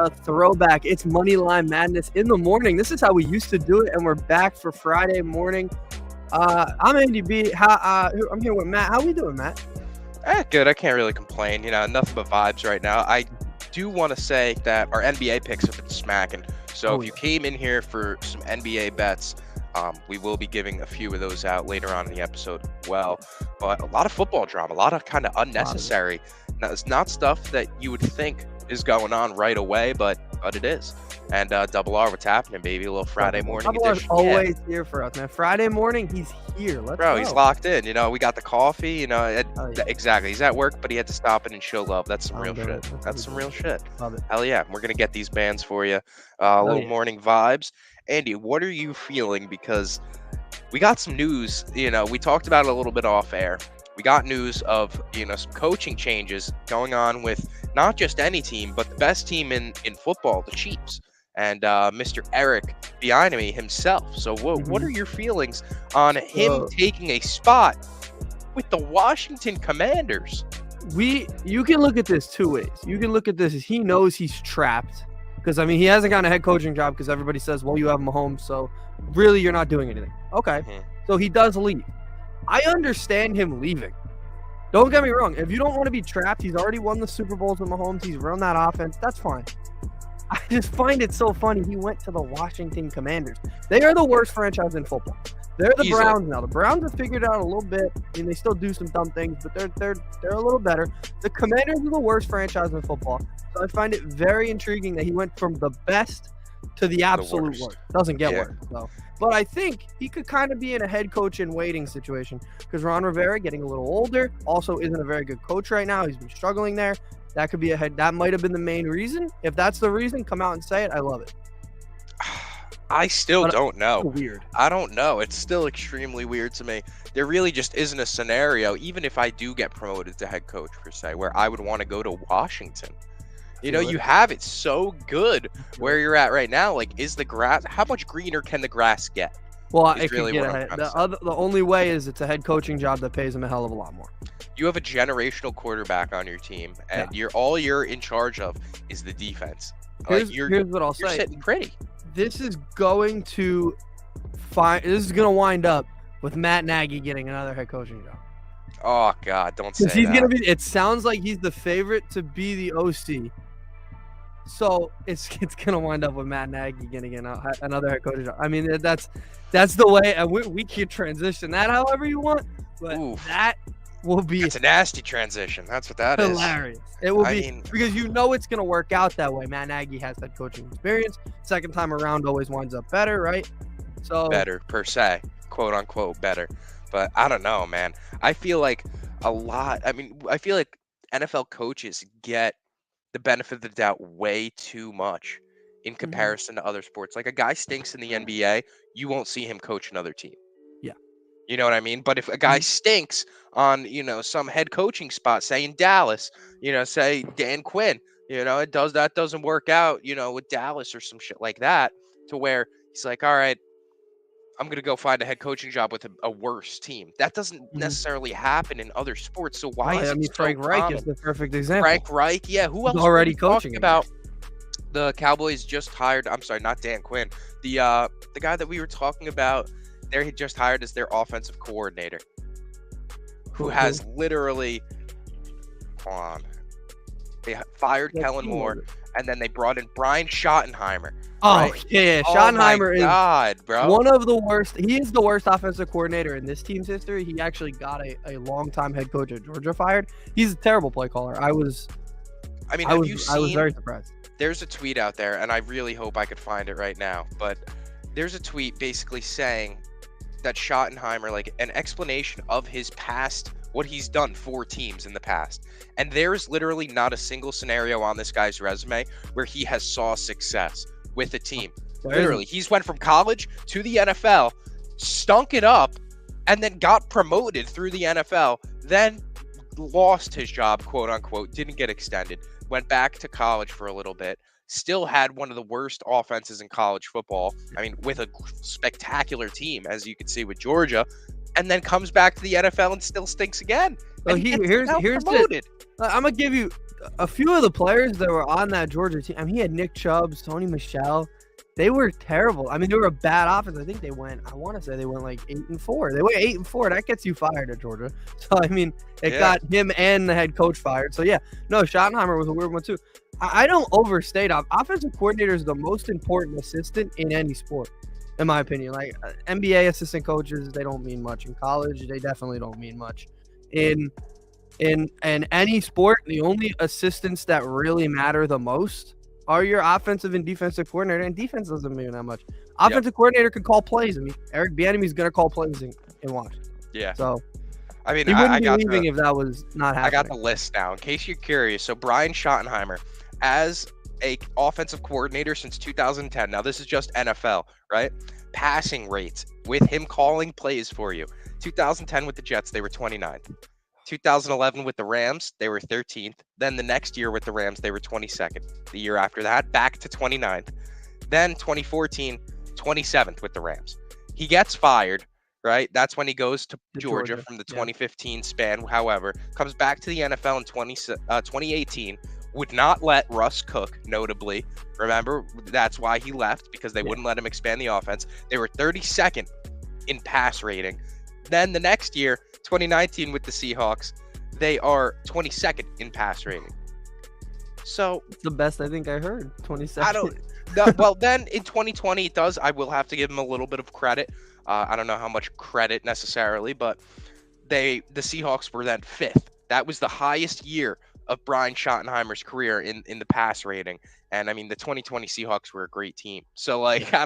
a throwback. It's Moneyline Madness in the morning. This is how we used to do it, and we're back for Friday morning. I'm Andy B. I'm here with Matt. How we doing, Matt? Good. I can't really complain. Nothing but vibes right now. I do want to say that our NBA picks have been smacking. So if you came in here for some NBA bets, we will be giving a few of those out later on in the episode as well. But a lot of football drama, a lot of kind of unnecessary. Now, it's not stuff that you would think is going on right away, but it is. And Double R, what's happening, baby? A little Friday morning Double R's edition. always here for us, man. Friday morning, he's here. Let's go. He's locked in. We got the coffee. Exactly. He's at work, but he had to stop in and show love. That's some real shit. That's some real shit. Love it. Hell yeah. We're going to get these bands for you. Little morning vibes. Andy, what are you feeling? Because we got some news. We talked about it a little bit off air. We got news of, some coaching changes going on with not just any team, but the best team in football, the Chiefs. And Mr. Eric Bieniemy himself. So what are your feelings on him taking a spot with the Washington Commanders? You can look at this two ways. You can look at this as he knows he's trapped. Because, he hasn't gotten a head coaching job because everybody says, well, you have Mahomes, so really you're not doing anything. Okay, So he does leave. I understand him leaving. Don't get me wrong. If you don't want to be trapped, he's already won the Super Bowls with Mahomes. He's run that offense. That's fine. I just find it so funny. He went to the Washington Commanders. They are the worst franchise in football. They're the Browns now. The Browns have figured it out a little bit. They still do some dumb things, but they're a little better. The Commanders are the worst franchise in football. So I find it very intriguing that he went from the best to the absolute worst. Doesn't get worse. So. But I think he could kind of be in a head coach in waiting situation because Ron Rivera, getting a little older, also isn't a very good coach right now. He's been struggling there. That could be that might have been the main reason. If that's the reason, come out and say it. I love it. I still don't know. Weird. I don't know. It's still extremely weird to me. There really just isn't a scenario, even if I do get promoted to head coach per se, where I would want to go to Washington. You have it so good where you're at right now. Like, is the grass, how much greener can the grass get? Well, it really can get the only way is it's a head coaching job that pays him a hell of a lot more. You have a generational quarterback on your team, and all you're in charge of is the defense. Here's what I'll say. You're sitting pretty. This is going to wind up with Matt Nagy getting another head coaching job. Oh God, don't say that. It sounds like he's the favorite to be the OC. So it's gonna wind up with Matt Nagy getting another head coaching job. That's the way, and we can transition that however you want, but that will be. It's a nasty transition. That's what that hilarious. It will be because it's gonna work out that way. Matt Nagy has that coaching experience. Second time around always winds up better, right? So better per se, quote unquote better. But I don't know, man. I feel like I feel like NFL coaches get the benefit of the doubt way too much in comparison to other sports. Like, a guy stinks in the NBA, you won't see him coach another team. Yeah. You know what I mean? But if a guy stinks on, some head coaching spot, say in Dallas, say Dan Quinn, that doesn't work out, with Dallas or some shit like that, to where he's like, all right, I'm going to go find a head coaching job with a worse team. That doesn't necessarily happen in other sports. So why is it so Frank Reich common? Is the perfect example. Frank Reich, yeah. Who else is already coaching about? The Cowboys just hired, I'm sorry, not Dan Quinn. The guy that we were talking about, they just hired as their offensive coordinator. Who has literally, they fired Kellen Moore, and then they brought in Brian Schottenheimer. Oh, right? Yeah. Schottenheimer is bro. One of the worst. He is the worst offensive coordinator in this team's history. He actually got a longtime head coach at Georgia fired. He's a terrible play caller. I was very surprised. There's a tweet out there, and I really hope I could find it right now, but there's a tweet basically saying that Schottenheimer, like, an explanation of his past, what he's done for teams in the past. And there's literally not a single scenario on this guy's resume where he has saw success with a team. Literally, he's went from college to the NFL, stunk it up, and then got promoted through the NFL, then lost his job, quote unquote, didn't get extended, went back to college for a little bit, still had one of the worst offenses in college football. With a spectacular team, as you can see with Georgia, and then comes back to the NFL and still stinks again. So here's promoted. I'm gonna give you a few of the players that were on that Georgia team. I mean, he had Nick Chubb, Sony Michel. They were terrible. I mean, they were a bad offense. I think they went. I want to say they went like 8-4. They went 8-4. That gets you fired at Georgia. So I mean, it got him and the head coach fired. So yeah, no, Schottenheimer was a weird one too. I don't overstate. Offensive coordinator is the most important assistant in any sport, in my opinion. Like NBA assistant coaches, they don't mean much. In college, they definitely don't mean much. In any sport, the only assistants that really matter the most are your offensive and defensive coordinator, and defense doesn't mean that much. Offensive coordinator can call plays. I mean, Eric Bieniemy's going to call plays in Washington. Yeah. So, I mean, he wouldn't be leaving if that was not happening. I got the list now, in case you're curious. So, Brian Schottenheimer, as a offensive coordinator since 2010. Now, this is just NFL, right? Passing rates with him calling plays for you. 2010 with the Jets, they were 29th. 2011 with the Rams, they were 13th. Then the next year with the Rams, they were 22nd. The year after that, back to 29th. Then 2014, 27th with the Rams. He gets fired, right? That's when he goes to Georgia from the 2015 span. However, comes back to the NFL in 2018. Would not let Russ cook, notably. Remember, that's why he left, because they wouldn't let him expand the offense. They were 32nd in pass rating. Then the next year, 2019 with the Seahawks, they are 22nd in pass rating. So it's the best I think I heard. 22nd. Well, then in 2020 it does. I will have to give him a little bit of credit. I don't know how much credit necessarily, but the Seahawks were then 5th. That was the highest year of Brian Schottenheimer's career in the pass rating. And I mean, the 2020 Seahawks were a great team. So like, I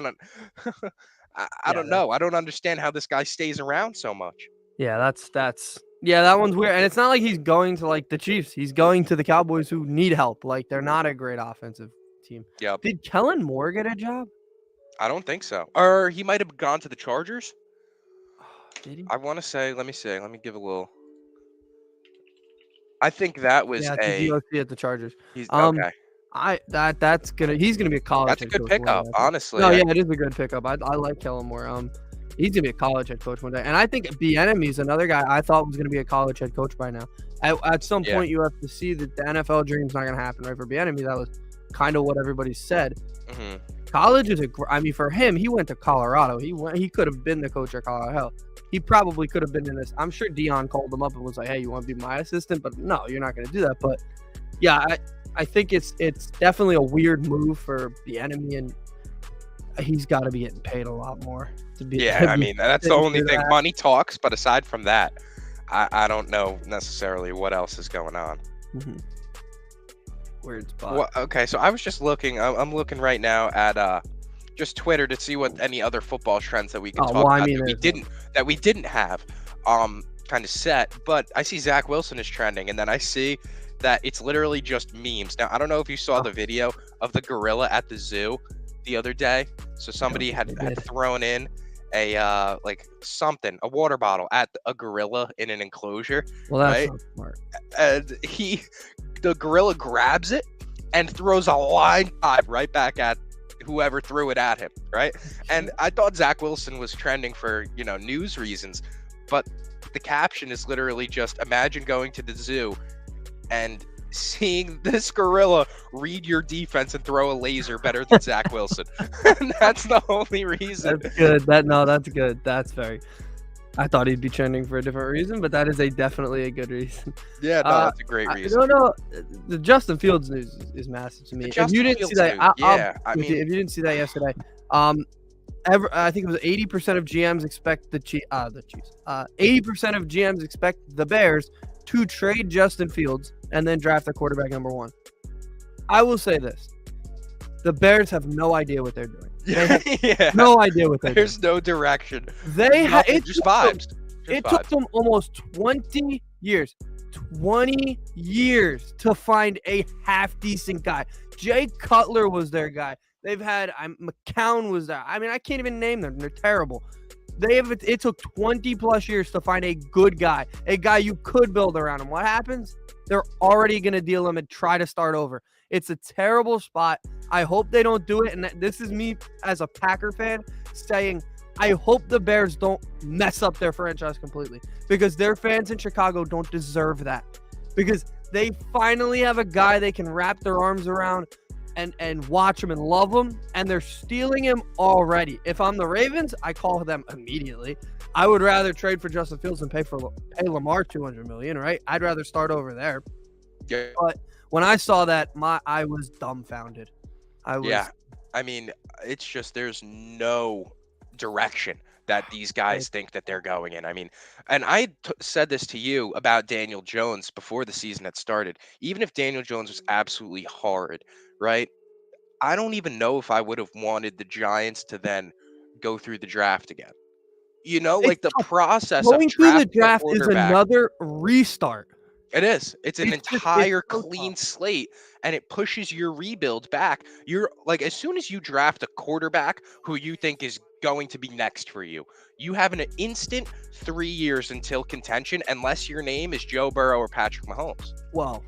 don't know. I don't understand how this guy stays around so much. Yeah, that one's weird. And it's not like he's going to like the Chiefs. He's going to the Cowboys, who need help. Like, they're not a great offensive team. Yep. Did Kellen Moore get a job? I don't think so. Or he might have gone to the Chargers. Did he? I want to say, let me give a little. I think that was he's at the Chargers. He's okay. He's gonna be a college. That's a good pickup, honestly. No, yeah, it is a good pickup. I like Kellen Moore. He's gonna be a college head coach one day, and I think Bieniemy is another guy I thought was gonna be a college head coach by now. At some point, you have to see that the NFL dream's not gonna happen, right? For Bieniemy, that was kind of what everybody said. Mm-hmm. College is for him, he went to Colorado. He could have been the coach at Colorado. Hell, he probably could have been in this. I'm sure Dion called him up and was like, "Hey, you want to be my assistant?" But no, you're not going to do that. But yeah, I think it's definitely a weird move for Bieniemy, and he's got to be getting paid a lot more to be. Yeah, I mean, that's the only thing. Money talks, but aside from that, I don't know necessarily what else is going on. Mm-hmm. Weird spot. Well, okay, so I was just looking. I'm looking right now at just Twitter to see what any other football trends that we can talk about that we didn't have kind of set. But I see Zach Wilson is trending, and then I see that it's literally just memes. Now, I don't know if you saw the video of the gorilla at the zoo the other day. So somebody had thrown in a water bottle at a gorilla in an enclosure. Well, that's not smart. And the gorilla grabs it and throws a line dive right back at whoever threw it at him, right? And I thought Zach Wilson was trending for, news reasons, but the caption is literally just, imagine going to the zoo and seeing this gorilla read your defense and throw a laser better than Zach Wilson. And that's the only reason. That's good. That's good. That's very... I thought he'd be trending for a different reason, but that is definitely a good reason. Yeah, no, that's a great reason. No, the Justin Fields news is massive to me. If you didn't see that, if you didn't see that yesterday, I think it was 80% of GMs expect the Chiefs. 80% of GMs expect the Bears to trade Justin Fields and then draft a quarterback number 1. I will say this: the Bears have no idea what they're doing. No idea what they're doing. There's no direction. It just vibes. It took them almost 20 years. 20 years to find a half-decent guy. Jay Cutler was their guy. They've had McCown was there. I mean, I can't even name them. They're terrible. It took 20-plus years to find a good guy, a guy you could build around him. What happens? They're already going to deal him and try to start over. It's a terrible spot. I hope they don't do it. And this is me as a Packer fan saying, I hope the Bears don't mess up their franchise completely, because their fans in Chicago don't deserve that. Because They finally have a guy they can wrap their arms around and watch him and love him, and they're stealing him already. If I'm the Ravens, I call them immediately. I would rather trade for Justin Fields than pay Lamar $200 million, right? I'd rather start over there. Yeah. But when I saw that, I was dumbfounded. Yeah. I mean, it's just there's no direction that these guys think that they're going in. I mean, and I said this to you about Daniel Jones before the season had started. Even if Daniel Jones was absolutely horrid, right? I don't even know if I would have wanted the Giants to then go through the draft again. You know, like the process going of through the drafting a draft is quarterback. another restart. It is. It's an It's just- entire it's so clean tough. slate, and it pushes your rebuild back. You're like, as soon as you draft a quarterback who you think is going to be next for you, you have an instant 3 years until contention, unless your name is Joe Burrow or Patrick Mahomes. Well,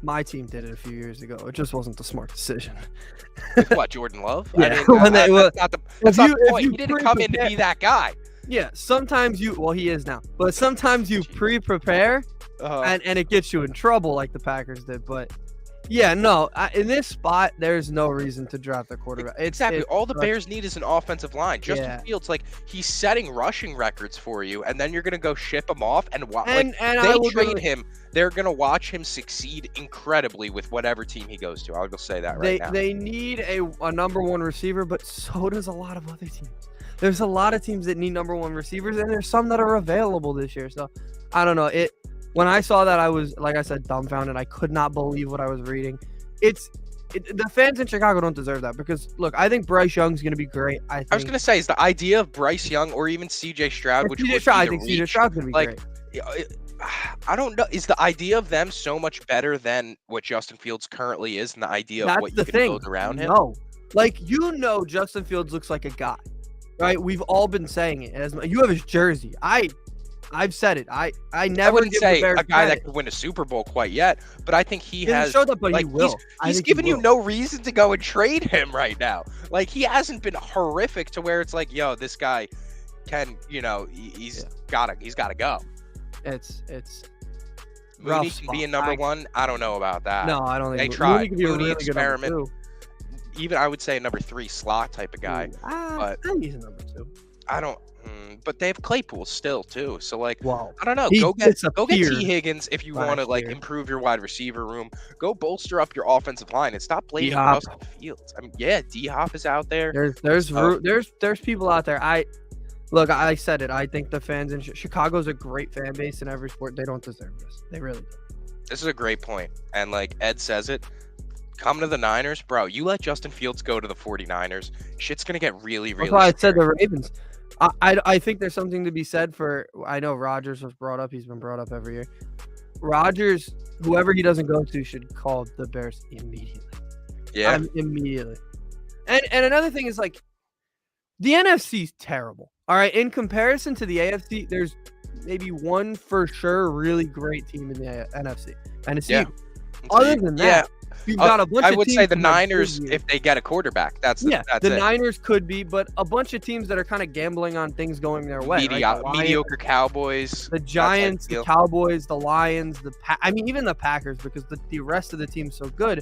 my team did it a few years ago. It just wasn't the smart decision. With what, Jordan Love? Yeah. I mean, that's not the point. you He didn't come in to be that guy. Yeah, sometimes he is now. But sometimes you pre-prepare and it gets you in trouble like the Packers did. But yeah, no, in this spot, there's no reason to draft a quarterback. Exactly. All the Bears need is an offensive line. Justin Yeah. Fields, like, he's setting rushing records for you, and then you're going to go ship him off and And they trade him. They're going to watch him succeed incredibly with whatever team he goes to. I'll go say that right now. They need a number one receiver, but so does a lot of other teams. There's a lot of teams that need number one receivers, and there's some that are available this year. So I don't know. When I saw that, I was, like I said, dumbfounded. I could not believe what I was reading. The fans in Chicago don't deserve that because, look, I think Bryce Young's going to be great. I was going to say, is the idea of Bryce Young or even C.J. Stroud, which I think C.J. Stroud's going to be great. I don't know. Is the idea of them so much better than what Justin Fields currently is, and the idea of what you can build around him? No, Justin Fields looks like a guy, right? We've all been saying it. You have his jersey. I've said it. I wouldn't say a guy that could win a Super Bowl quite yet, but I think he has showed up, but he will. He's given you no reason to go and trade him right now. Like, he hasn't been horrific to where it's like, yo, this guy can, he's gotta go. It's Mooney can be a number one. I don't know about that. No, I don't think they tried. Mooney Mooney really experiment. Even I would say a number 3 slot type of guy. But he's a number 2. I don't. But they have Claypool still too. So, like, wow. I don't know. Go get T. Higgins if you want to, like, improve your wide receiver room. Go bolster up your offensive line and stop blaming Justin Fields. I mean, yeah, D-Hop is out there. There's people out there. I said it. I think the fans in Chicago's a great fan base in every sport. They don't deserve this. They really don't. This is a great point. And, like Ed says it, come to the Niners, bro. You let Justin Fields go to the 49ers, shit's gonna get really, really. That's why I said the Ravens. I think there's something to be said for. I know Rodgers was brought up. He's been brought up every year. Rodgers, whoever he doesn't go to, should call the Bears immediately. Yeah, immediately. And another thing is, like, the NFC's terrible. All right, in comparison to the AFC, there's maybe one for sure really great team in the NFC. Tennessee. Yeah. Other than that, you've got a bunch of teams. I would say the Niners, if they get a quarterback. That's the it. Niners could be, but a bunch of teams that are kind of gambling on things going their way. Mediocre Cowboys. The Giants, the Cowboys, the Lions, even the Packers, because the rest of the team's so good.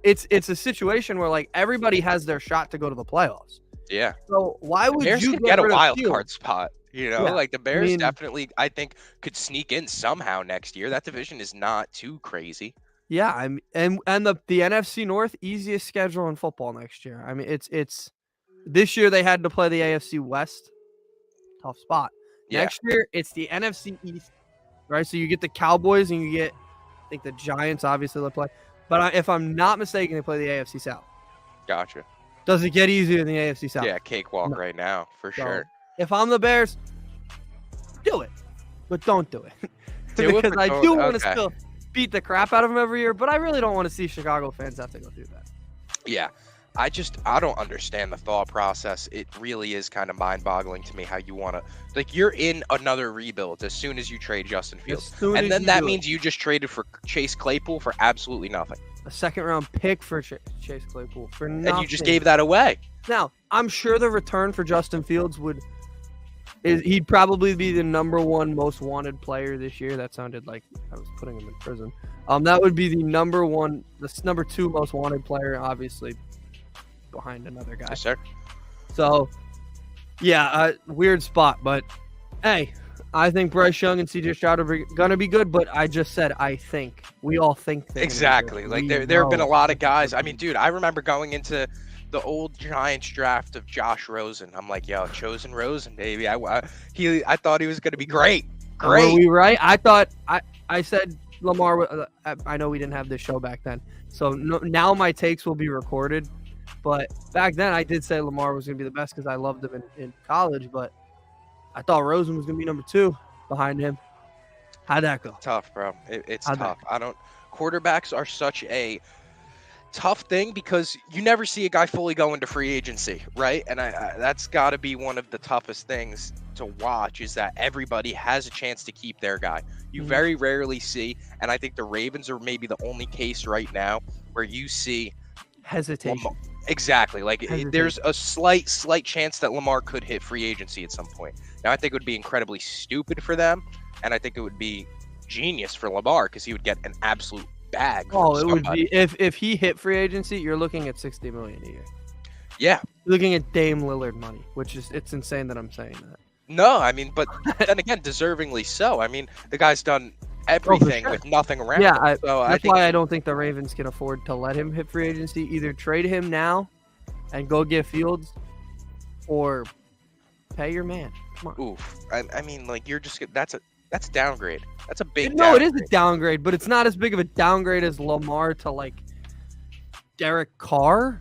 It's a situation where, like, everybody has their shot to go to the playoffs. Yeah. So why would Bears you could get a wild card spot? Like, the Bears definitely, I think, could sneak in somehow next year. That division is not too crazy. Yeah, and the NFC North, easiest schedule in football next year. I mean, it's this year they had to play the AFC West, tough spot. Yeah. Next year it's the NFC East, right? So you get the Cowboys and you get, I think, the Giants. Obviously they play, but if I'm not mistaken, they play the AFC South. Gotcha. Does it get easier than the AFC South? Yeah, cakewalk right now for sure. If I'm the Bears, do it, but don't do it because I do want to still beat the crap out of them every year, but I really don't want to see Chicago fans have to go through that. Yeah, I don't understand the thought process. It really is kind of mind-boggling to me how you want to, like, you're in another rebuild as soon as you trade Justin Fields, and then that means you just traded for Chase Claypool for absolutely nothing. A second-round pick for Chase Claypool for nothing. And you just gave that away. Now, I'm sure the return for Justin Fields He'd probably be the #1 most wanted player this year. That sounded like I was putting him in prison. That would be the #2 most wanted player, obviously behind another guy. Yes, sir. So, yeah, weird spot, but hey, I think Bryce Young and CJ Stroud are gonna be good. But I just said I think. We all think they're exactly. Like there have been a lot of guys. I mean, dude, I remember going into the old Giants draft of Josh Rosen. I'm like, yo, chosen Rosen, baby. I thought he was gonna be great. Great. Were we right? I thought I said Lamar. I know we didn't have this show back then, so now my takes will be recorded. But back then, I did say Lamar was going to be the best because I loved him in college. But I thought Rosen was going to be #2 behind him. How'd that go? Tough, bro. It's tough. Quarterbacks are such a tough thing because you never see a guy fully go into free agency, right? And that's got to be one of the toughest things to watch is that everybody has a chance to keep their guy. You very rarely see, and I think the Ravens are maybe the only case right now where you see hesitation. Exactly. Like there's a slight chance that Lamar could hit free agency at some point. Now I think it would be incredibly stupid for them, and I think it would be genius for Lamar because he would get an absolute bag. Would be if he hit free agency, you're looking at $60 million a year. Yeah, you're looking at Dame Lillard money, which is it's insane that I'm saying that. No, I mean, but then again, deservingly so. I mean, the guy's done everything with nothing around. Yeah, him. That's why I don't think the Ravens can afford to let him hit free agency. Either trade him now and go get Fields, or pay your man. Come on. Oof. I mean, like that's a downgrade. That's a big. No, it is a downgrade, but it's not as big of a downgrade as Lamar to like Derek Carr.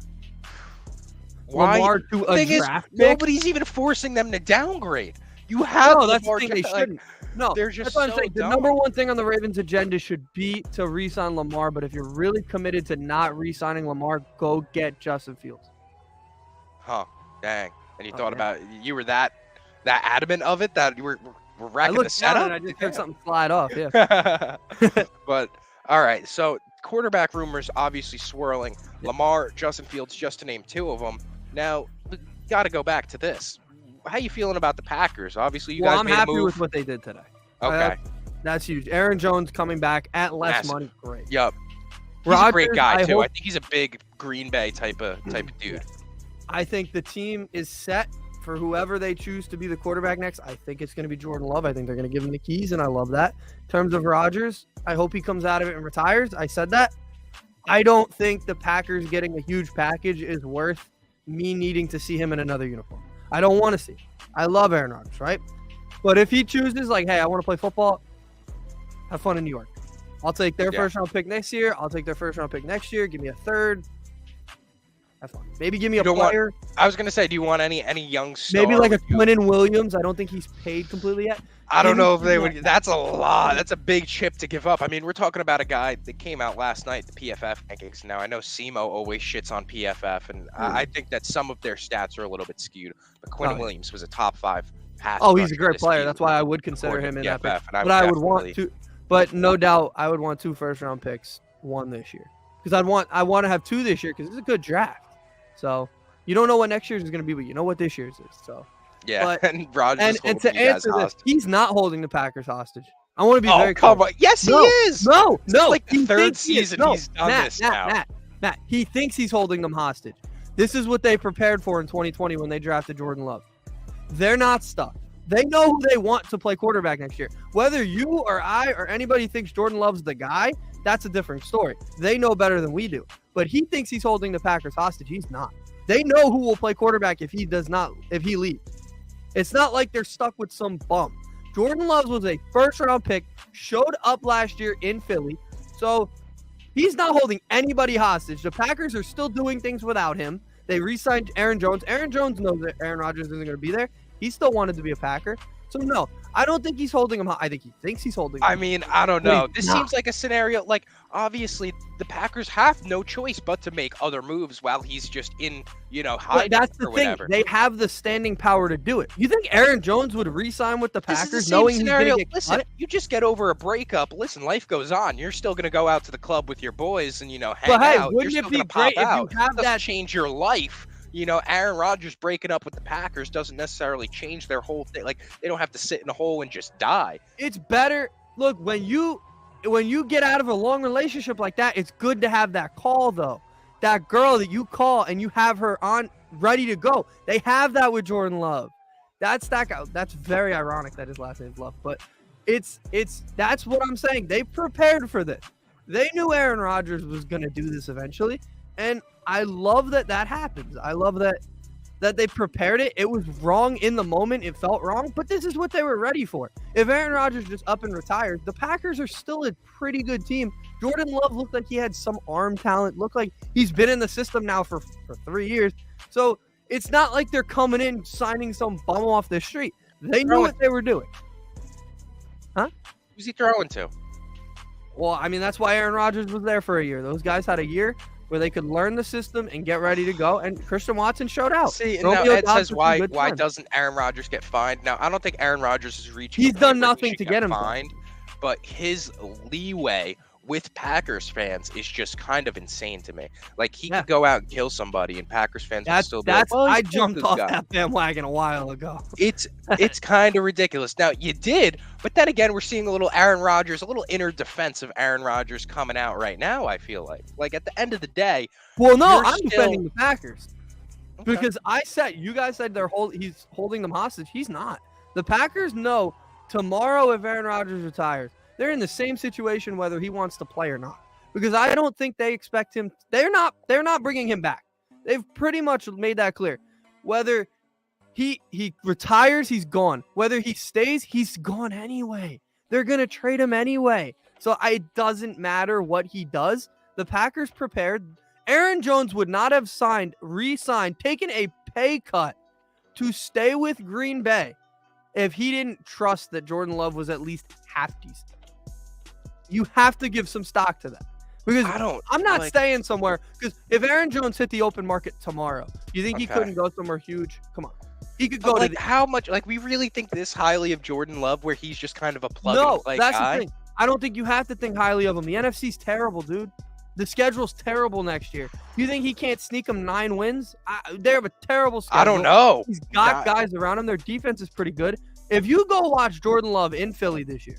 Why? Lamar to a draft pick? Nobody's even forcing them to downgrade. You have no, that's the thing. They shouldn't. No, they're just that's what I'm saying. The #1 thing on the Ravens' agenda should be to re-sign Lamar. But if you're really committed to not re-signing Lamar, go get Justin Fields. Huh? Dang. And you thought about you were that adamant of it that you were racking the setup. I just heard something slide off. Yeah. But all right, so quarterback rumors obviously swirling. Lamar, Justin Fields, just to name 2 of them. Now, got to go back to this. How you feeling about the Packers? Obviously, you guys I'm made a happy move. with what they did today. Okay. That's huge. Aaron Jones coming back at less money. Great. Yup. He's a great guy, too. I think he's a big Green Bay type of dude. I think the team is set for whoever they choose to be the quarterback next. I think it's going to be Jordan Love. I think they're going to give him the keys, and I love that. In terms of Rodgers, I hope he comes out of it and retires. I said that. I don't think the Packers getting a huge package is worth me needing to see him in another uniform. I don't want to see. I love Aaron Rodgers, right? But if he chooses, like, hey, I want to play football, have fun in New York. I'll take their first-round pick next year. I'll take their first-round pick next year. Give me a third. Have fun. Maybe give me a player. I was going to say, do you want any young star? Maybe like a Quinnen Williams. I don't think he's paid completely yet. I don't know if they would. That's a lot. That's a big chip to give up. I mean, we're talking about a guy that came out last night, the PFF rankings. Now, I know SEMO always shits on PFF, and I think that some of their stats are a little bit skewed. But Quinnen Williams was a top 5 pass. Oh, he's a great player. That's why I would consider him in that pick. But I would want to. But no doubt, I would want 2 first-round picks, 1 this year, because I want to have 2 this year because it's a good draft. So you don't know what next year's is going to be, but you know what this year's is. So. Yeah, but, and Rodgers and to answer this, he's not holding the Packers hostage. I want to be very clear. Come on. Yes, he is. No. It's like the 3rd season he's done this now. Matt, he thinks he's holding them hostage. This is what they prepared for in 2020 when they drafted Jordan Love. They're not stuck. They know who they want to play quarterback next year. Whether you or I or anybody thinks Jordan Love's the guy, that's a different story. They know better than we do. But he thinks he's holding the Packers hostage. He's not. They know who will play quarterback if he leaves. It's not like they're stuck with some bum. Jordan Love was a first-round pick, showed up last year in Philly, so he's not holding anybody hostage. The Packers are still doing things without him. They re-signed Aaron Jones. Aaron Jones knows that Aaron Rodgers isn't going to be there. He still wanted to be a Packer. So, no, I don't think he's holding him. I think he thinks he's holding him. I mean, I don't know. This seems like a scenario, like, obviously, the Packers have no choice but to make other moves while he's just in, hiding that's the or whatever. Thing. They have the standing power to do it. You think Aaron Jones would re-sign with the Packers knowing he's going to get cut? You just get over a breakup. Listen, life goes on. You're still going to go out to the club with your boys and, hang but hey, out. Wouldn't You're it still be great if out. you have that change your life. Aaron Rodgers breaking up with the Packers doesn't necessarily change their whole thing. Like, they don't have to sit in a hole and just die. It's better. Look, when you get out of a long relationship like that, it's good to have that call, though. That girl that you call and you have her on ready to go. They have that with Jordan Love. That's that guy. That's very ironic that his last name is Love, but that's what I'm saying. They prepared for this. They knew Aaron Rodgers was going to do this eventually, and I love that happens. I love that they prepared it. It was wrong in the moment. It felt wrong, but this is what they were ready for. If Aaron Rodgers just up and retires, the Packers are still a pretty good team. Jordan Love looked like he had some arm talent. Looked like he's been in the system now for 3 years. So it's not like they're coming in signing some bum off the street. They knew what they were doing. Huh? Who's he throwing to? Well, I mean, that's why Aaron Rodgers was there for a year. Those guys had a year where they could learn the system and get ready to go, and Christian Watson showed out. See, and now Ed says, why doesn't Aaron Rodgers get fined? Now, I don't think Aaron Rodgers is reaching. He's done nothing to get him fined, but his leeway with Packers fans is just kind of insane to me. Like, he could go out and kill somebody, and Packers fans would still be like, well, I jumped off that bandwagon a while ago. It's kind of ridiculous. Now, you did, but then again, we're seeing a little Aaron Rodgers, a little inner defense of Aaron Rodgers coming out right now, I feel like. Like, at the end of the day. Well, no, I'm defending the Packers. Okay. Because you guys said he's holding them hostage. He's not. The Packers know tomorrow if Aaron Rodgers retires, they're in the same situation whether he wants to play or not. Because I don't think they expect him. They're not bringing him back. They've pretty much made that clear. Whether he retires, he's gone. Whether he stays, he's gone anyway. They're going to trade him anyway. So it doesn't matter what he does. The Packers prepared. Aaron Jones would not have re-signed, taken a pay cut to stay with Green Bay if he didn't trust that Jordan Love was at least half decent. You have to give some stock to that. Because I'm not staying somewhere. Because if Aaron Jones hit the open market tomorrow, you think he couldn't go somewhere huge? Come on. He could go how much? Like, we really think this highly of Jordan Love where he's just kind of a plug and play guy? No, that's the thing. I don't think you have to think highly of him. The NFC's terrible, dude. The schedule's terrible next year. You think he can't sneak them 9 wins? They have a terrible schedule. I don't know. He's got guys around him. Their defense is pretty good. If you go watch Jordan Love in Philly this year,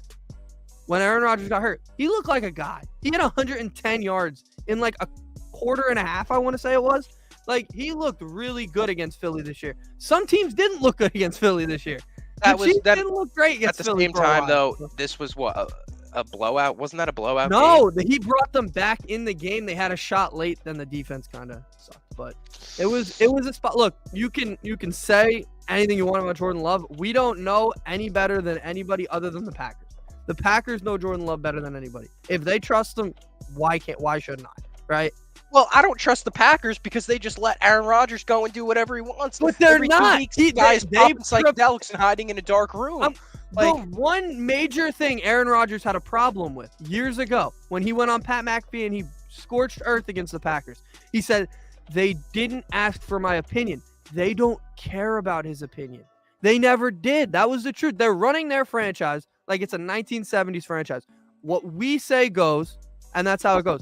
when Aaron Rodgers got hurt, he looked like a guy. He had 110 yards in like a quarter and a half, I want to say it was. Like, he looked really good against Philly this year. Some teams didn't look good against Philly this year. Didn't look great against Philly. At the same time, though, this was what, a blowout? Wasn't that a blowout? No, game? He brought them back in the game. They had a shot late, then the defense kind of sucked. But it was a spot. Look, you can say anything you want about Jordan Love. We don't know any better than anybody other than the Packers. The Packers know Jordan Love better than anybody. If they trust him, why shouldn't I? Right? Well, I don't trust the Packers because they just let Aaron Rodgers go and do whatever he wants. But they're Every not. 2 weeks, guys popping psychedelics and hiding in a dark room. The one major thing Aaron Rodgers had a problem with years ago when he went on Pat McAfee and he scorched earth against the Packers. He said, they didn't ask for my opinion. They don't care about his opinion. They never did. That was the truth. They're running their franchise like it's a 1970s franchise. What we say goes, and that's how it goes.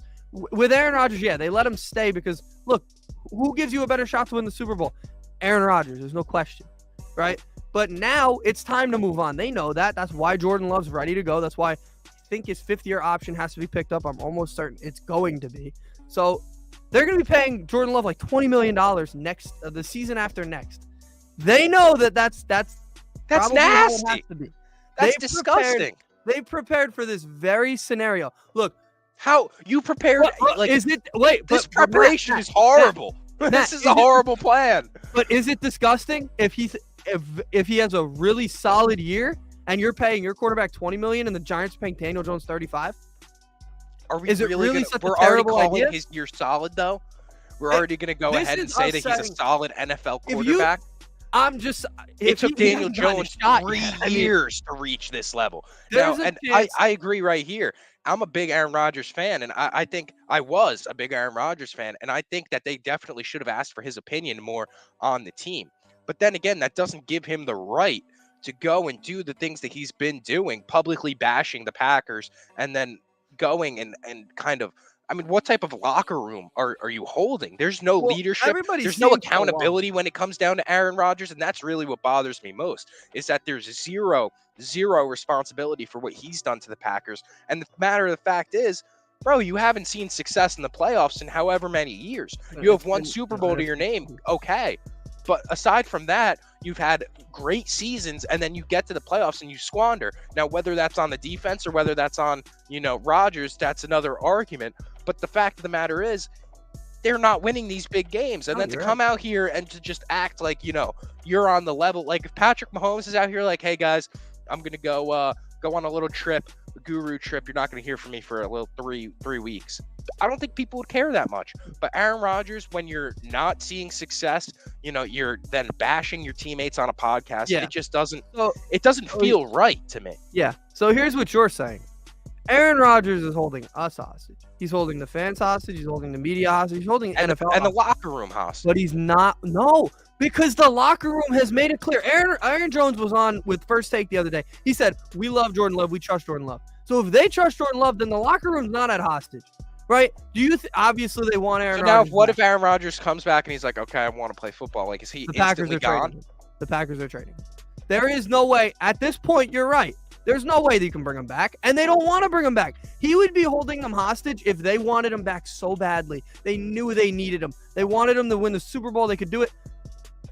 With Aaron Rodgers, they let him stay because, look, who gives you a better shot to win the Super Bowl? Aaron Rodgers, there's no question, right? But now it's time to move on. They know that. That's why Jordan Love's ready to go. That's why I think his 5th-year option has to be picked up. I'm almost certain it's going to be. So they're going to be paying Jordan Love like $20 million the season after next. They know that's nasty. That's disgusting. They prepared for this very scenario. Look, how you prepared? This preparation is horrible. This is a horrible plan. But is it disgusting if he has a really solid year and you're paying your quarterback $20 million and the Giants are paying Daniel Jones $35? Is it really such a terrible idea? His year solid though. We're already going to go ahead and say that he's a solid NFL quarterback. It took Daniel Jones 3 years to reach this level. I agree right here. I'm a big Aaron Rodgers fan, and I think I was a big Aaron Rodgers fan, and I think that they definitely should have asked for his opinion more on the team. But then again, that doesn't give him the right to go and do the things that he's been doing, publicly bashing the Packers, and then going and kind of I mean, what type of locker room are you holding? There's no leadership. Everybody There's no seems to accountability when it comes down to Aaron Rodgers, and that's really what bothers me most, is that there's zero responsibility for what he's done to the Packers. And the matter of the fact is, bro, you haven't seen success in the playoffs in however many years. You have one Super Bowl to your name, okay. But aside from that, you've had great seasons, and then you get to the playoffs and you squander. Now, whether that's on the defense or whether that's on, Rodgers, that's another argument. But the fact of the matter is, they're not winning these big games. And then to come out here and to just act like, you're on the level. Like if Patrick Mahomes is out here like, hey, guys, I'm going to go on a little trip, a guru trip. You're not going to hear from me for a little three weeks. I don't think people would care that much. But Aaron Rodgers, when you're not seeing success, you're then bashing your teammates on a podcast. Yeah. It just doesn't feel right to me. Yeah. So here's what you're saying. Aaron Rodgers is holding us hostage. He's holding the fans hostage. He's holding the media hostage. He's holding NFL and the locker room hostage. But he's not. No, because the locker room has made it clear. Aaron Jones was on with First Take the other day. He said, we love Jordan Love. We trust Jordan Love. So if they trust Jordan Love, then the locker room's not at hostage. Right? Do you obviously they want Aaron Rodgers? Now, what if Aaron Rodgers comes back and he's like, okay, I want to play football? Like, is he instantly gone? The Packers are trading. There is no way. At this point, you're right. There's no way they can bring him back, and they don't want to bring him back. He would be holding them hostage if they wanted him back so badly. They knew they needed him. They wanted him to win the Super Bowl. They could do it.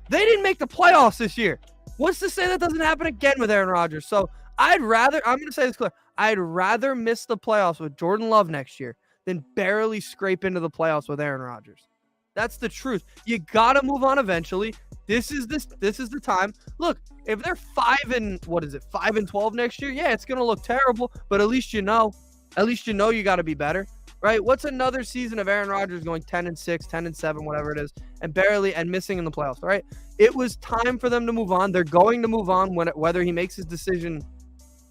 They didn't make the playoffs this year. What's to say that doesn't happen again with Aaron Rodgers? So I'm going to say this clear. I'd rather miss the playoffs with Jordan Love next year than barely scrape into the playoffs with Aaron Rodgers. That's the truth. You got to move on eventually. This is the time. Look, if they're 5-12 next year, yeah, it's going to look terrible, but at least you know you got to be better, right? What's another season of Aaron Rodgers going 10-6, 10-7, whatever it is, and missing in the playoffs, right? It was time for them to move on. They're going to move on whether he makes his decision.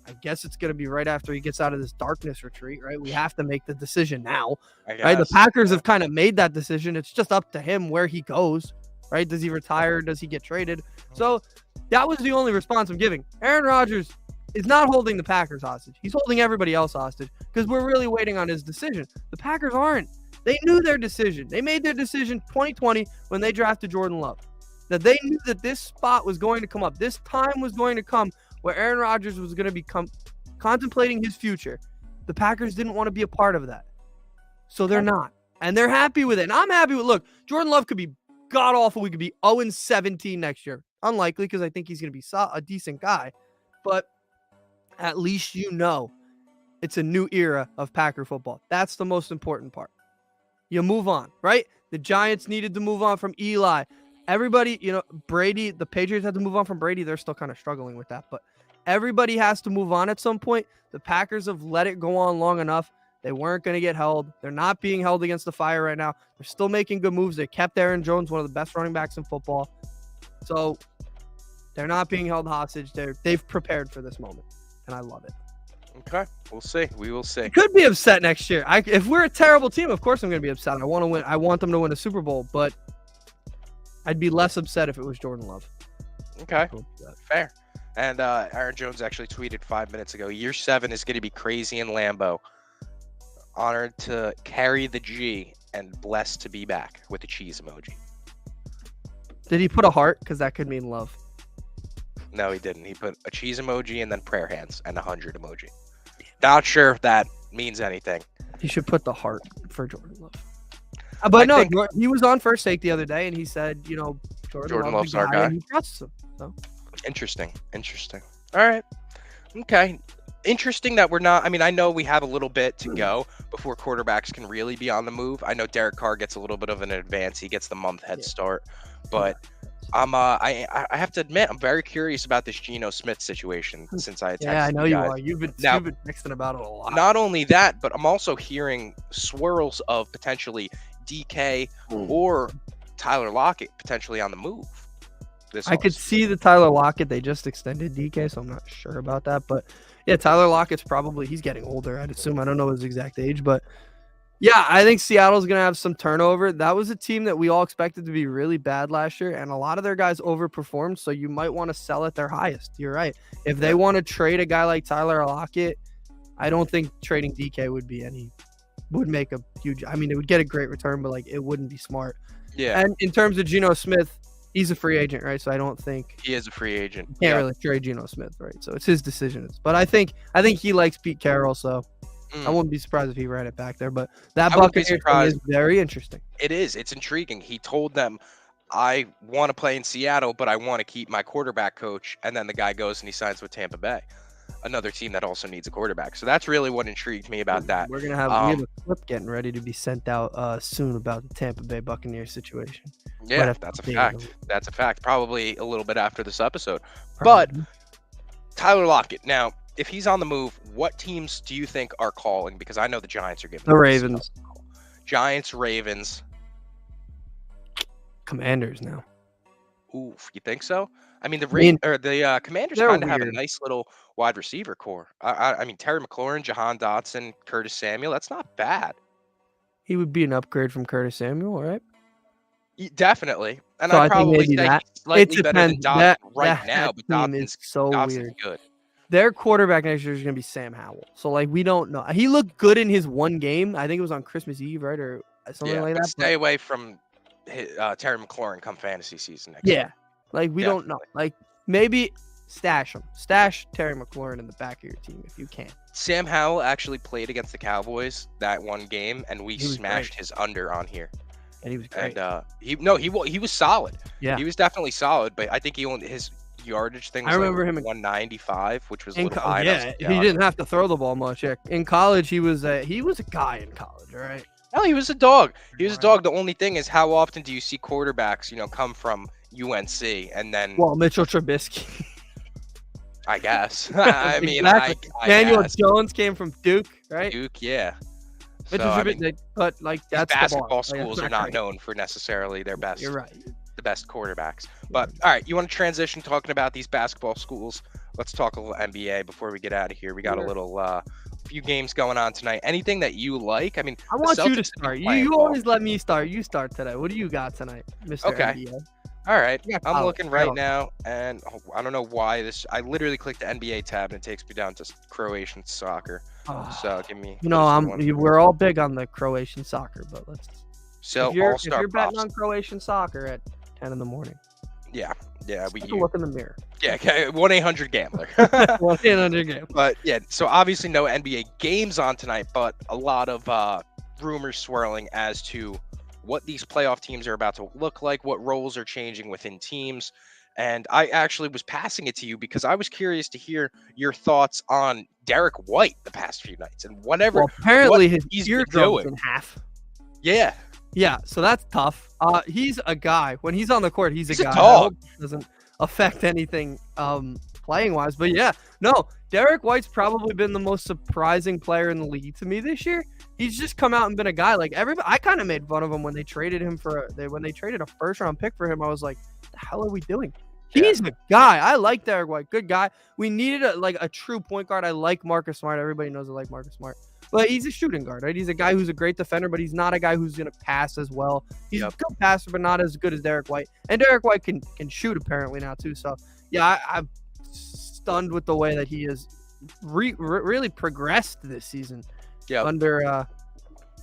I guess it's going to be right after he gets out of this darkness retreat, right? We have to make the decision now, right? The Packers have kind of made that decision. It's just up to him where he goes, right? Does he retire? Does he get traded? So that was the only response I'm giving. Aaron Rodgers is not holding the Packers hostage. He's holding everybody else hostage because we're really waiting on his decision. The Packers aren't. They knew their decision. They made their decision 2020 when they drafted Jordan Love. That they knew that this spot was going to come up. This time was going to come where Aaron Rodgers was going to be contemplating his future. The Packers didn't want to be a part of that. So they're not. And they're happy with it. And I'm happy with, look, Jordan Love could be god-awful. We could be 0-17 next year. Unlikely because I think he's going to be a decent guy. But at least it's a new era of Packer football. That's the most important part. You move on, right? The Giants needed to move on from Eli. Everybody, Brady, the Patriots had to move on from Brady. They're still kind of struggling with that. But everybody has to move on at some point. The Packers have let it go on long enough. They weren't going to get held. They're not being held against the fire right now. They're still making good moves. They kept Aaron Jones, one of the best running backs in football. So they're not being held hostage. They've prepared for this moment, and I love it. Okay, we'll see. We will see. I could be upset next year. If we're a terrible team, of course I'm going to be upset. I want to win. I want them to win a Super Bowl, but I'd be less upset if it was Jordan Love. Okay, fair. And Aaron Jones actually tweeted 5 minutes ago, Year 7 is going to be crazy in Lambeau. Honored to carry the G and blessed to be back with a cheese emoji. Did he put a heart? Because that could mean love. No, he didn't. He put a cheese emoji and then prayer hands and 100 emoji. Not sure if that means anything. He should put the heart for Jordan Love. But he was on First Take the other day, and he said, Jordan Love's our guy. And he trusts him. So. Interesting. All right. Okay. Interesting that we're not. I mean, I know we have a little bit to go before quarterbacks can really be on the move. I know Derek Carr gets a little bit of an advance. He gets the month head start. But I have to admit, I'm very curious about this Geno Smith situation since I texted I know you are. You've been texting about it a lot. Not only that, but I'm also hearing swirls of potentially DK or Tyler Lockett potentially on the move. I could see the Tyler Lockett. They just extended DK, so I'm not sure about that. But yeah, Tyler Lockett's he's getting older, I'd assume. I don't know his exact age, but yeah, I think Seattle's going to have some turnover. That was a team that we all expected to be really bad last year, and a lot of their guys overperformed, so you might want to sell at their highest. You're right. If they want to trade a guy like Tyler Lockett, I don't think trading DK would be any would make a huge. I mean, it would get a great return, but like it wouldn't be smart. Yeah. And in terms of Geno Smith, he's a free agent, right? So I don't think he is a free agent. You can't really trade Geno Smith, right? So it's his decision. But I think he likes Pete Carroll, so I wouldn't be surprised if he ran it back there. But that Buccaneers thing is very interesting. It is. It's intriguing. He told them, I want to play in Seattle, but I want to keep my quarterback coach. And then the guy goes and he signs with Tampa Bay, another team that also needs a quarterback. So that's really what intrigued me about that. We're gonna have, we have a clip getting ready to be sent out soon about the Tampa Bay Buccaneers situation. Yeah, that's a fact. That's a fact. Probably a little bit after this episode. But Tyler Lockett, now, if he's on the move, what teams do you think are calling? Because I know the Giants are giving the Ravens. Giants, Ravens. Commanders now. Oof, you think so? I mean, the Commanders kind of have a nice little wide receiver core. I mean, Terry McLaurin, Jahan Dotson, Curtis Samuel. That's not bad. He would be an upgrade from Curtis Samuel, right? Definitely. And so I'd probably say he's slightly better than Dotson now, but Dotson's so weird. Good. Their quarterback next year is going to be Sam Howell. So, like, we don't know. He looked good in his one game. I think it was on Christmas Eve, right? Or something like that. Stay away from Terry McLaurin come fantasy season next year. Like, we don't know. Like, maybe stash him. Stash Terry McLaurin in the back of your team if you can. Sam Howell actually played against the Cowboys that one game, and we smashed his under on here. And he was great. And he was solid. Yeah. He was definitely solid, but I think he only his yardage thing was, I remember him 195, which was a little high. Yeah, he didn't have to throw the ball much. Yeah. In college, he was a guy in college, right? No, he was a dog. He was a dog. The only thing is, how often do you see quarterbacks, come from UNC and then? Well, Mitchell Trubisky. I guess. I mean, exactly. Daniel Jones came from Duke, right? Duke, yeah. Mitchell Trubisky, but like that's basketball schools are not known for necessarily their best. You're right. The best quarterbacks. But all right, you want to transition talking about these basketball schools? Let's talk a little NBA before we get out of here. We got a little few games going on tonight. Anything that you like? I mean, I want you to start. You always let me start. You start today. What do you got tonight, Mr. NBA? All right, I'm looking right now, and I don't know why this. I literally clicked the NBA tab, and it takes me down to Croatian soccer. So give me. We're all big on the Croatian soccer, but let's. So if you're betting on Croatian soccer at 10 in the morning. Yeah. We look in the mirror. Yeah, 1-800-GAMBLER. 1-800-GAMBLER. But yeah, so obviously no NBA games on tonight, but a lot of rumors swirling as to what these playoff teams are about to look like, what roles are changing within teams. And I actually was passing it to you because I was curious to hear your thoughts on Derek White the past few nights and whatever. Well, apparently his eardrum's in half. Yeah. Yeah, so that's tough. He's a guy. When he's on the court, he's a guy. Dog. Doesn't affect anything playing wise. But yeah, no, Derek White's probably been the most surprising player in the league to me this year. He's just come out and been a guy. Like everybody, I kind of made fun of him when they traded him when they traded a first round pick for him. I was like, what the hell are we doing? He's a guy. I like Derek White. Good guy. We needed a true point guard. I like Marcus Smart. Everybody knows I like Marcus Smart. But he's a shooting guard, right? He's a guy who's a great defender, but he's not a guy who's going to pass as well. He's a good passer, but not as good as Derek White. And Derek White can shoot apparently now too. So, yeah, I'm stunned with the way that he has really progressed this season under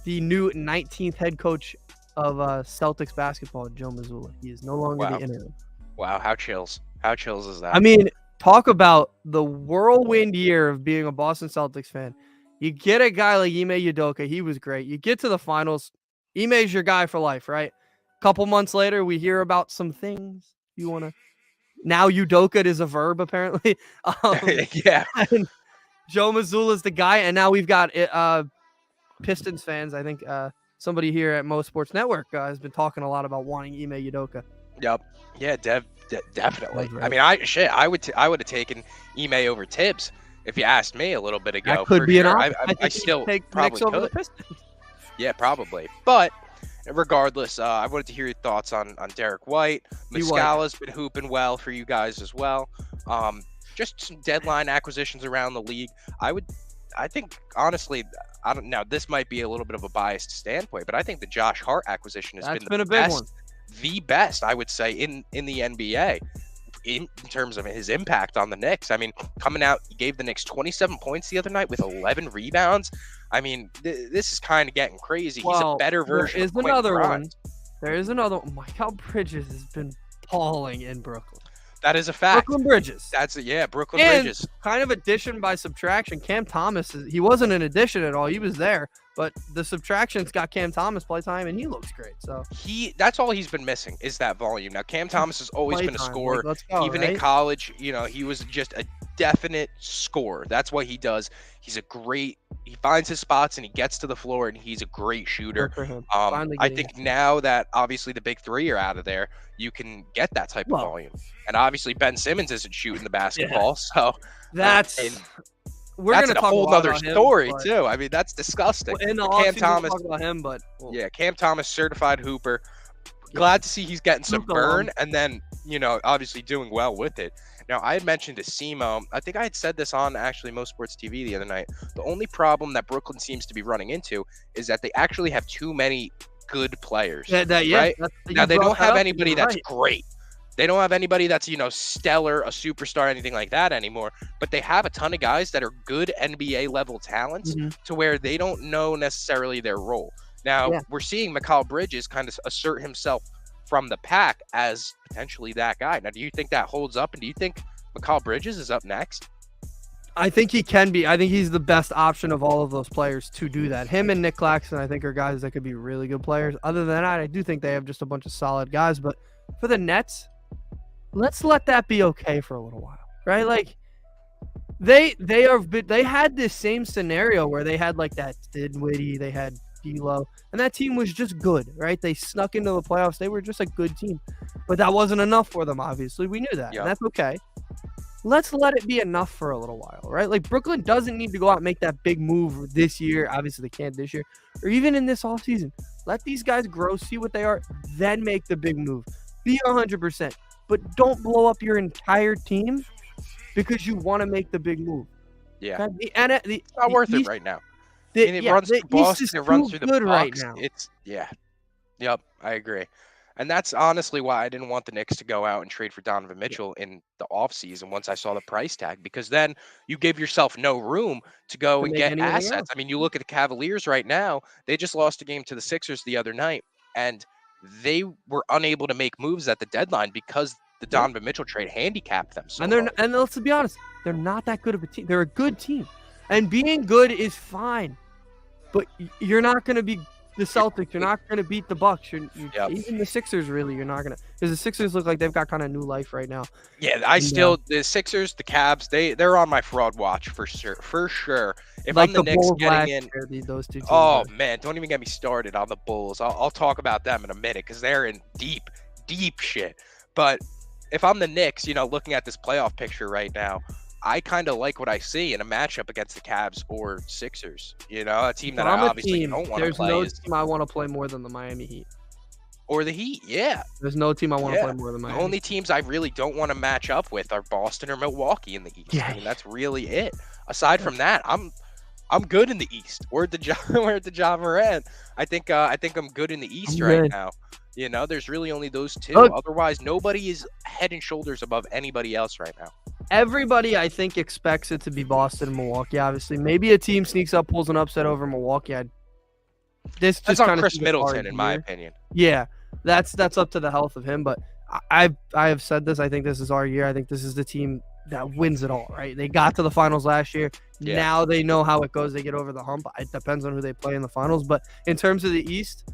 the new 19th head coach of Celtics basketball, Joe Mazzulla. He is no longer the interim. Wow, how chills. How chills is that? I mean, talk about the whirlwind year of being a Boston Celtics fan. You get a guy like Ime Udoka. He was great. You get to the finals. Ime's your guy for life, right? A couple months later, we hear about some things. You want to... Now Udoka is a verb, apparently. Yeah. And Joe Mazzulla's the guy. And now we've got Pistons fans. I think somebody here at Mo Sports Network has been talking a lot about wanting Ime Udoka. Yep. Yeah, definitely. Right. I mean, I would have taken Ime over Tibbs. If you asked me a little bit ago, that could be an option. I still take probably over could. The Pistons. Yeah, probably. But regardless, I wanted to hear your thoughts on Derek White. Muscala's been hooping well for you guys as well. Just some deadline acquisitions around the league. I think honestly, I don't know. This might be a little bit of a biased standpoint, but I think the Josh Hart acquisition has been a big one. The best, I would say, in the NBA. in terms of his impact on the Knicks. I mean, coming out, he gave the Knicks 27 points the other night with 11 rebounds. I mean, this is kind of getting crazy. He's a better version of Quentin Grimes. There is another one. Michael Bridges has been balling in Brooklyn. That is a fact. Brooklyn Bridges. Brooklyn Bridges. Kind of addition by subtraction. Cam Thomas, he wasn't an addition at all. He was there, but the subtraction's got Cam Thomas play time, and he looks great. So that's all he's been missing is that volume. Now, Cam Thomas has always been a scorer. Even in college, he was just a definite scorer. That's what he does. He finds his spots and he gets to the floor, and he's a great shooter. I think now that obviously the big three are out of there, you can get that type of volume. And obviously Ben Simmons isn't shooting the basketball, so that's we're going to talk a whole other story too. I mean, that's disgusting. In the Cam Thomas, talk about him, but Cam Thomas, certified hooper. Glad to see he's getting some burn, and then obviously doing well with it. Now, I had mentioned to Simo, I think I had said this on actually Most Sports TV the other night. The only problem that Brooklyn seems to be running into is that they actually have too many good players. Right? Now, they don't have anybody that's great. They don't have anybody that's, stellar, a superstar, anything like that anymore. But they have a ton of guys that are good NBA level talents to where they don't know necessarily their role. Now, we're seeing Mikal Bridges kind of assert himself from the pack as potentially that guy. Now, do you think that holds up? And do you think Mikal Bridges is up next? I think he can be. I think he's the best option of all of those players to do that. Him and Nick Claxton, I think, are guys that could be really good players. Other than that, I do think they have just a bunch of solid guys. But for the Nets, let's let that be okay for a little while, right? Like they had this same scenario where they had like that Dinwiddie, they had D'Lo, and that team was just good, right? They snuck into the playoffs. They were just a good team, but that wasn't enough for them. Obviously, we knew that, and that's okay. Let's let it be enough for a little while, right? Like Brooklyn doesn't need to go out and make that big move this year. Obviously, they can't this year, or even in this offseason. Let these guys grow, see what they are, then make the big move. Be 100%, but don't blow up your entire team because you want to make make move. Yeah, it's not worth it right now. It runs through Boston. It runs through the Bucks. Right now. Yep, I agree. And that's honestly why I didn't want the Knicks to go out and trade for Donovan Mitchell in the offseason once I saw the price tag, because then you give yourself no room to go and get assets. I mean, you look at the Cavaliers right now. They just lost a game to the Sixers the other night, and they were unable to make moves at the deadline because the Donovan Mitchell trade handicapped them. And let's be honest, they're not that good of a team. They're a good team. And being good is fine, but you're not going to be the Celtics. You're not going to beat the Bucks. Even the Sixers, really, you're not going to. Because the Sixers look like they've got kind of new life right now. Yeah, the Sixers, the Cavs, they're on my fraud watch for sure. If like I'm the Knicks getting in, those two teams man, don't even get me started on the Bulls. I'll talk about them in a minute because they're in deep shit. But if I'm the Knicks, looking at this playoff picture right now, I kind of like what I see in a matchup against the Cavs or Sixers. A team that I obviously don't want to play. There's no team I want to play more than the Miami Heat. Or the Heat, yeah. There's no team I want to play more than Miami. The only teams I really don't want to match up with are Boston or Milwaukee in the East. Yeah. I mean, that's really it. Aside from that, I'm good in the East. We're at the Ja Morant. I think I'm good in the East right now. There's really only those two. Otherwise, nobody is head and shoulders above anybody else right now. Everybody, I think, expects it to be Boston and Milwaukee, obviously. Maybe a team sneaks up, pulls an upset over Milwaukee. That's on Chris Middleton, in my opinion. Yeah, that's up to the health of him. But I have said this. I think this is our year. I think this is the team that wins it all, right? They got to the finals last year. Yeah. Now they know how it goes. They get over the hump. It depends on who they play in the finals. But in terms of the East,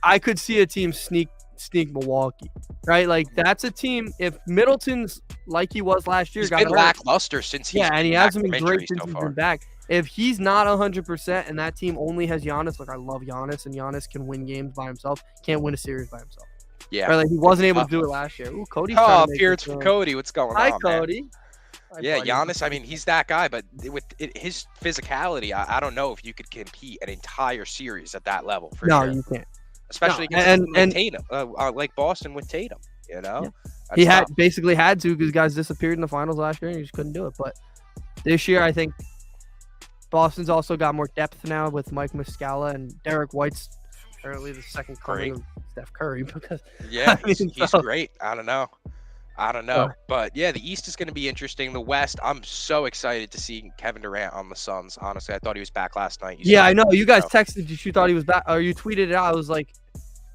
I could see a team sneak Milwaukee, right? Like that's a team. If Middleton's like he was last year, he's been lackluster since he's and he hasn't been great since he's been back. If he's not 100% and that team only has Giannis, like I love Giannis, and Giannis can win games by himself, can't win a series by himself. Yeah, right, like he wasn't able to do it last year. Ooh, Cody. It's from Cody. What's going on? Hi, Cody. Man? Yeah, Giannis, I mean, he's that guy, but with his physicality, I don't know if you could compete an entire series at that level for sure. No, you can't. Especially against Tatum, like Boston with Tatum, Yeah. He basically had to because guys disappeared in the finals last year and he just couldn't do it. But this year, I think Boston's also got more depth now with Mike Muscala and Derek White's apparently the second coming of Steph Curry. Because he's great. I don't know. I don't know. But yeah, the East is going to be interesting. The West, I'm so excited to see Kevin Durant on the Suns. Honestly, I thought he was back last night. Yeah, I know. You guys texted you thought he was back, or you tweeted it out. I was like,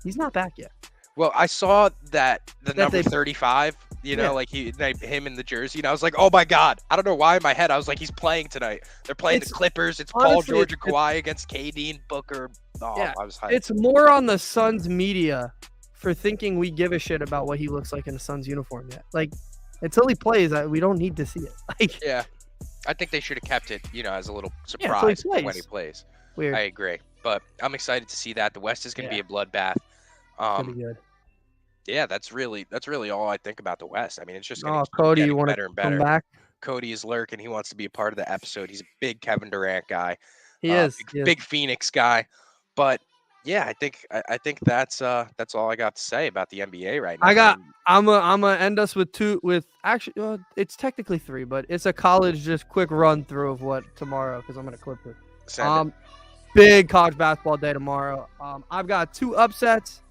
he's not back yet. Well, I saw that number 35, like him in the jersey, and I was like, oh my God. I don't know why in my head I was like, he's playing tonight. They're playing the Clippers. It's Paul George and Kawhi against KD and Booker. Oh, yeah, I was hyped. It's more on the Suns media for thinking we give a shit about what he looks like in a Suns uniform yet. Like, until he plays, we don't need to see it. Like, yeah, I think they should have kept it, as a little surprise when he plays. Weird. I agree, but I'm excited to see that. The West is going to be a bloodbath. Gonna be good. Yeah, that's really all I think about the West. I mean, it's just going to Cody, get you want better and better. Come back? Cody is lurking. He wants to be a part of the episode. He's a big Kevin Durant guy. He is. Big Phoenix guy. But yeah, I think that's all I got to say about the NBA right now. I'm gonna end us with actually it's technically 3, but it's a college just quick run through of what tomorrow, because I'm gonna clip it. Big college basketball day tomorrow. I've got 2 upsets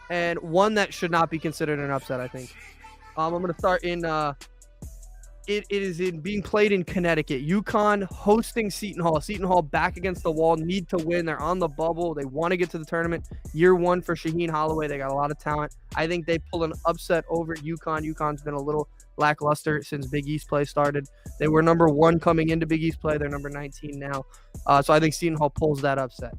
and one that should not be considered an upset, I think. I'm gonna start in it is being played in Connecticut. UConn hosting Seton Hall. Seton Hall back against the wall, need to win. They're on the bubble. They want to get to the tournament. Year 1 for Shaheen Holloway. They got a lot of talent. I think they pull an upset over UConn. UConn's been a little lackluster since Big East play started. They were number 1 coming into Big East play. They're number 19 now. So I think Seton Hall pulls that upset.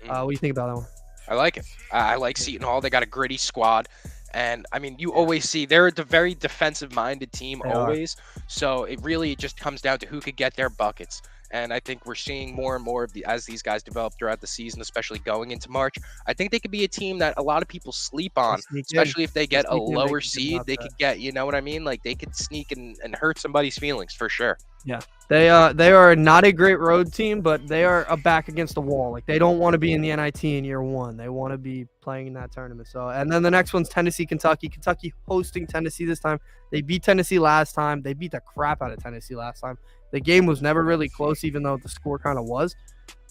What do you think about that one? I like it. I like Seton Hall. They got a gritty squad. And I mean, you always see they're a very defensive-minded team always. So it really just comes down to who could get their buckets. And I think we're seeing more and more as these guys develop throughout the season, especially going into March. I think they could be a team that a lot of people sleep on, especially if they get a lower seed. They could get, you know what I mean? Like, they could sneak and hurt somebody's feelings for sure. Yeah. They are not a great road team, but they are back against the wall. Like, they don't want to be in the NIT in year 1. They want to be playing in that tournament. So, and then the next one's Tennessee, Kentucky. Kentucky hosting Tennessee this time. They beat Tennessee last time. They beat the crap out of Tennessee last time. The game was never really close, even though the score kind of was.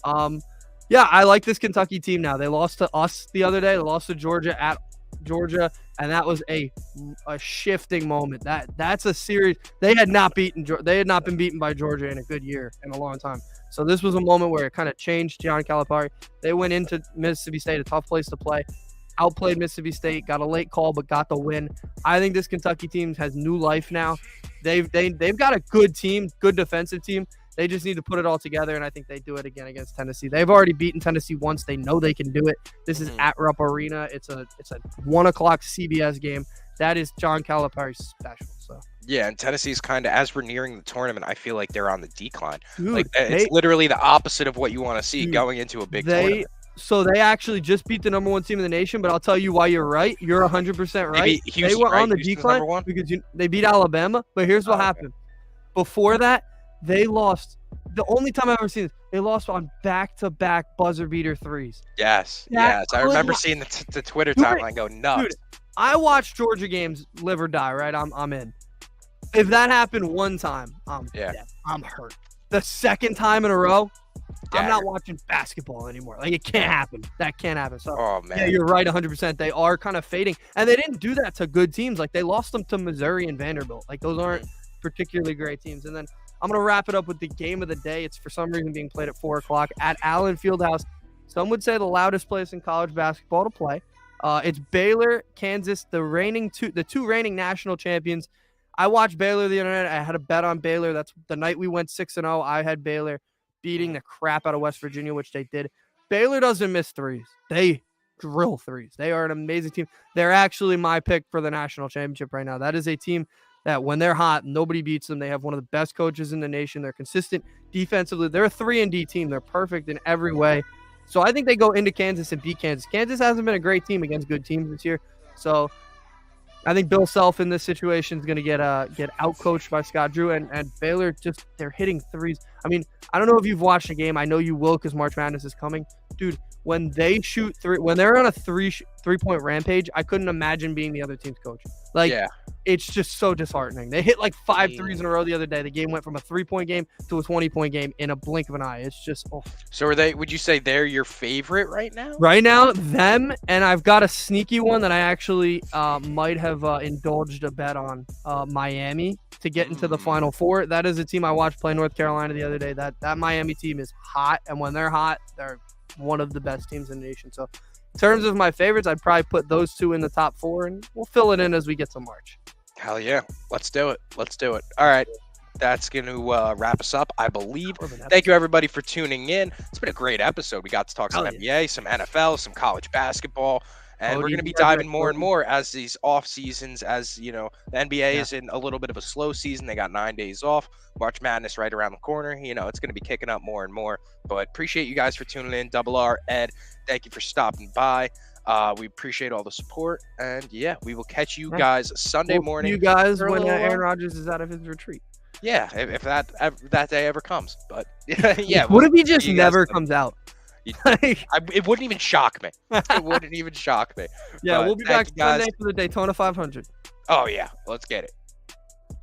Yeah, I like this Kentucky team now. They lost to us the other day. They lost to Georgia at Georgia, and that was a shifting moment. That's a series. They had not been beaten by Georgia in a good year, in a long time. So this was a moment where it kind of changed John Calipari. They went into Mississippi State, a tough place to play, outplayed Mississippi State, got a late call but got the win. I think this Kentucky team has new life now. They've got a good team, good defensive team. They just need to put it all together, and I think they do it again against Tennessee. They've already beaten Tennessee once. They know they can do it. This is at Rupp Arena. It's a 1 o'clock CBS game. That is John Calipari's special. So yeah, and Tennessee's kind of, as we're nearing the tournament, I feel like they're on the decline. Dude, like it's literally the opposite of what you want to see going into a big tournament. So they actually just beat the number 1 team in the nation, but I'll tell you why you're right. You're 100% right. Houston, they were on the Houston's decline because they beat Alabama. But here's what happened. Before that, they lost. The only time I've ever seen this, they lost on back-to-back buzzer beater 3s. Yes. I remember seeing the Twitter timeline go nuts. Dude, I watch Georgia games live or die, right? I'm in. If that happened one time, I'm hurt. The second time in a row, I'm not watching basketball anymore. Like, it can't happen. That can't happen. So, yeah, you're right 100%. They are kind of fading. And they didn't do that to good teams. Like, they lost them to Missouri and Vanderbilt. Like, those aren't particularly great teams. And then I'm going to wrap it up with the game of the day. It's for some reason being played at 4 o'clock at Allen Fieldhouse. Some would say the loudest place in college basketball to play. It's Baylor, Kansas, the two reigning national champions. I watched Baylor the other night. I had a bet on Baylor. That's the night we went 6-0. I had Baylor beating the crap out of West Virginia, which they did. Baylor doesn't miss threes. They drill threes. They are an amazing team. They're actually my pick for the national championship right now. That is a team that when they're hot, nobody beats them. They have one of the best coaches in the nation. They're consistent defensively. They're a 3-and-D team. They're perfect in every way. So I think they go into Kansas and beat Kansas. Kansas hasn't been a great team against good teams this year. So I think Bill Self in this situation is going to get out-coached by Scott Drew. And Baylor, they're hitting threes. I mean, I don't know if you've watched the game. I know you will because March Madness is coming. Dude, when they shoot when they're on a three-point rampage, I couldn't imagine being the other team's coach. Like, Yeah. it's just so disheartening. They hit like 5 threes in a row the other day. The game went from a 3-point game to a 20-point game in a blink of an eye. It's just, So would you say they're your favorite right now? Right now, them, and I've got a sneaky one that I actually might have indulged a bet on, Miami, to get into the Final Four. That is a team I watched play North Carolina the other day. That Miami team is hot, and when they're hot, they're one of the best teams in the nation. So in terms of my favorites, I'd probably put those two in the top 4, and we'll fill it in as we get to March. Hell yeah. Let's do it. All right. That's going to wrap us up, I believe. Thank you, everybody, for tuning in. It's been a great episode. We got to talk some NBA, some NFL, some college basketball, and we're going to be diving more and more as these off seasons, as the NBA is in a little bit of a slow season. They got 9 days off. March Madness right around the corner. It's going to be kicking up more and more. But appreciate you guys for tuning in. Double R, Ed, thank you for stopping by. We appreciate all the support, and we will catch you guys Sunday morning. You guys when Aaron Rodgers is out of his retreat. Yeah, if that day ever comes, but yeah. What if he just never comes out? It wouldn't even shock me. It wouldn't even shock me. Yeah, we'll be back Sunday for the Daytona 500. Oh yeah, let's get it.